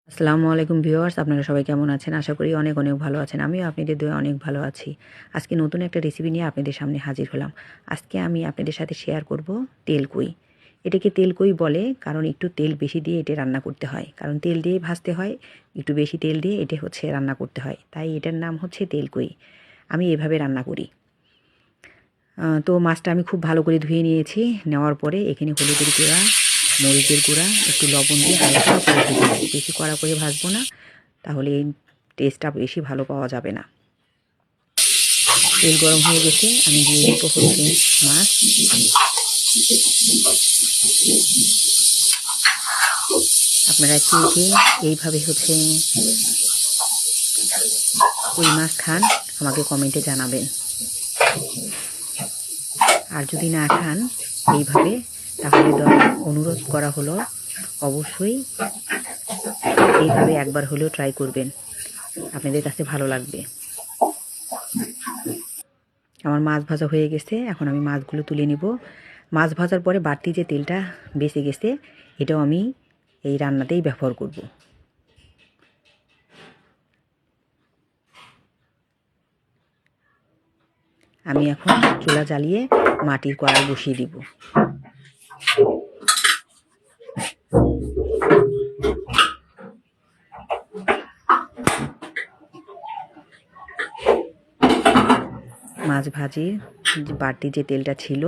আসসালামু আলাইকুম ভিউয়ার্স, আপনারা সবাই কেমন আছেন? আশা করি অনেক অনেক ভালো আছেন। আমিও আপনাদের দোয়ায় অনেক ভালো আছি। আজকে নতুন একটা রেসিপি নিয়ে আপনাদের সামনে হাজির হলাম। আজকে আমি আপনাদের সাথে শেয়ার করব তেলকুই। এটাকে তেলকুই বলে কারণ একটু তেল বেশি দিয়ে এটা রান্না করতে হয়। কারণ তেল দিয়ে ভাজতে হয়, একটু বেশি তেল দিয়ে এটা হচ্ছে রান্না করতে হয়। তাই এটার নাম হচ্ছে তেলকুই। আমি এভাবে রান্না করি। তো মাছটা আমি খুব ভালো করে ধুয়ে নিয়েছি। নেওয়ার পরে এখানে হলুদের গুঁড়া, মরিচের গুঁড়া, একটু লবণ দিয়ে হালকা করে ভেজে নেব। বেশি কড়া করে ভাজবো না, তাহলে এই টেস্টটা বেশি ভালো পাওয়া যাবে না। তেল গরম হয়ে গেছে, আমি দিয়ে দিব হচ্ছে মাছ। আপনারা কে কে এইভাবে হচ্ছে কই মাছ খান আমাকে কমেন্টে জানাবেন। আর যদি না খান এইভাবে, তাহলে অনুরোধ করা হলো অবশ্যই এইভাবে একবার হলেও ট্রাই করবেন, আপনাদের কাছে ভালো লাগবে। আমার মাছ ভাজা হয়ে গেছে, এখন আমি মাছগুলো তুলে নিব। মাছ ভাজার পরে বাড়তি যে তেলটা বেঁচে গেছে, এটাও আমি এই রান্নাতেই ব্যবহার করব। আমি এখন চুলা জ্বালিয়ে মাটির কড়াই বসিয়ে দিব। মাছ ভাজির বাড়তি যে তেলটা ছিল,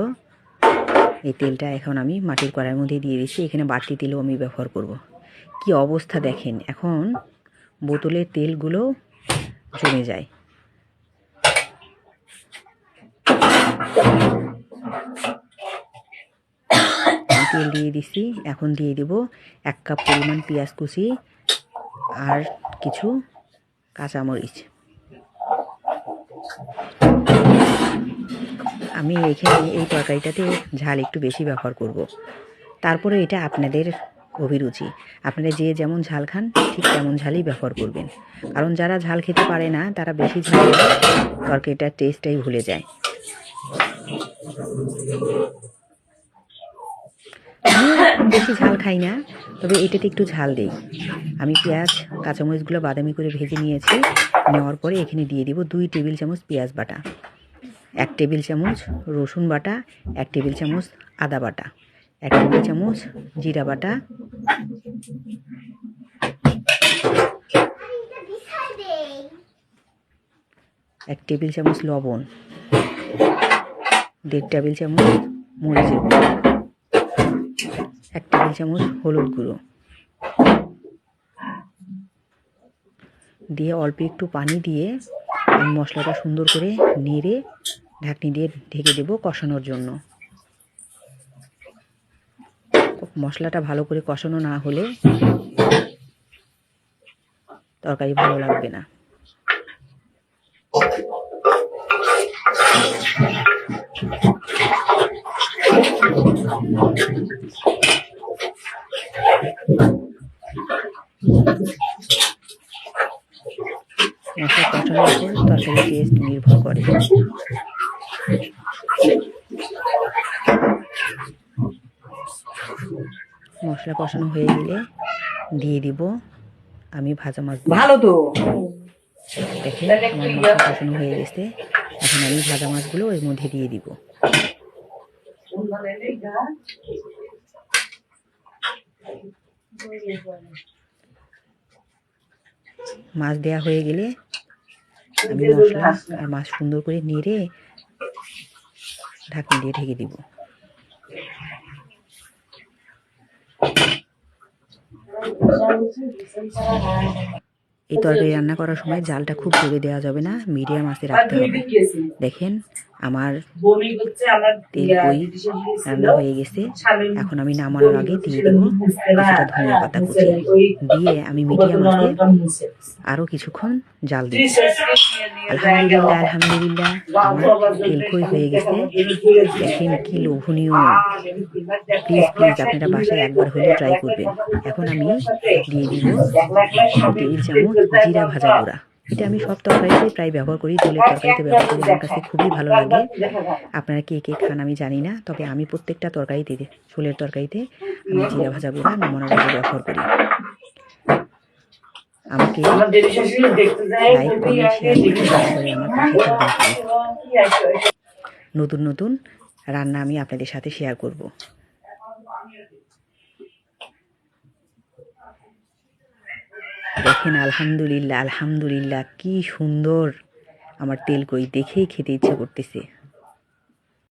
এই তেলটা এখন আমি মাটির কড়াইয়ের মধ্যে দিয়ে দিচ্ছি। এখানে বাড়তি তেলও আমি ব্যবহার করব। কি অবস্থা দেখেন, এখন বোতলের তেলগুলো জমে যায়। তেল দিয়ে দিছি, এখন দিয়ে দেব 1 কাপ পরিমাণ পেঁয়াজ কুচি আর কিছু কাঁচামরিচ। আমি এখানে এই তরকারিটাতে ঝাল একটু বেশি ব্যবহার করব। তারপরে এটা আপনাদের অভিরুচি, আপনারা যে যেমন ঝাল খান ঠিক তেমন ঝালই ব্যবহার করবেন। কারণ যারা ঝাল খেতে পারে না, তারা বেশি ঝাল তরকারিটার টেস্টটাই ভুলে যায়। আমি বেশি ঝাল খাই না, তবে এটাতে একটু ঝাল দেই। আমি পেঁয়াজ কাঁচামরিচগুলো বাদামি করে ভেজে নিয়েছি। নেওয়ার পরে এখানে দিয়ে দিব 2 টেবিল চামচ পেঁয়াজ বাটা, 1 টেবিল চামচ রসুন বাটা, 1 টেবিল চামচ আদা বাটা, 1 টেবিল চামচ জিরা বাটা, 1 টেবিল চামচ লবণ, 1.5 টেবিল চামচ মরিচের গুঁড়ো, 1 টেবিল চামচ হলুদ গুঁড়ো দিয়ে অল্প একটু পানি দিয়ে আমি মশলাটা সুন্দর করে নেড়ে ঢাকনি দিয়ে ঢেকে দেব কষানোর জন্য। মশলাটা ভালো করে কষানো না হলে তরকারি ভালো লাগবে না। মশলা কষানোর উপর তরকারির টেস্ট নির্ভর করে। মশলা কষানো হয়ে গেলে দিয়ে দিব আমি ভাজা মাছ। ভালো তো দেখেন আমার মশলা কষানো হয়ে গেছে, এখন আমি ভাজা মাছগুলো এর মধ্যে দিয়ে দিব। মাছ দেয়া হয়ে গেলে আমি মশলা আর মাছ সুন্দর করে নেড়ে ঢাকনি দিয়ে ঢেকে দিব। এই তরকারি রান্না করার সময় জালটা খুব জোরে দেওয়া যাবে না, মিডিয়াম আঁচে রাখতে হবে। দেখেন আমার তেলকুই রান্না হয়ে গেছে। এখন আমি নামানোর আগে দিয়ে দেবো কিছুটা ধনিয়া পাতা কুচি, দিয়ে আমি মিডিয়াম আঁচে আরও কিছুক্ষণ জাল দিব। আলহামদুলিল্লাহ আলহামদুলিল্লাহ, আমার তেলকুই হয়ে গেছে। দেখেন কি লোভনীয়। প্লিজ প্লিজ আপনারা বাসায় একবার হলেও ট্রাই করবেন। এখন আমি দিয়ে দিব 2 টেবিল চামচ জিরা ভাজা গুঁড়া। এটা আমি সব তরকারিতে প্রায় ব্যবহার করি, তেলের তরকারিতে ব্যবহার করি, আমার কাছে খুবই ভালো লাগে। আপনারা কে কে খান আমি জানি না, তবে আমি প্রত্যেকটা তরকারিতে, ছোলের তরকারিতে আমি জিরা ভাজা গুঁড়া নামানোর আগে ব্যবহার করি। আমাকে লাইক, কমেন্ট, শেয়ার করে দয়া করে আমার পাশে থাকবেন প্লিজ। নতুন নতুন রান্না আমি আপনাদের সাথে শেয়ার করব। দেখেন, আলহামদুলিল্লাহ আলহামদুলিল্লাহ, কি সুন্দর আমার তেল কই, দেখেই খেতে ইচ্ছে করতেছে।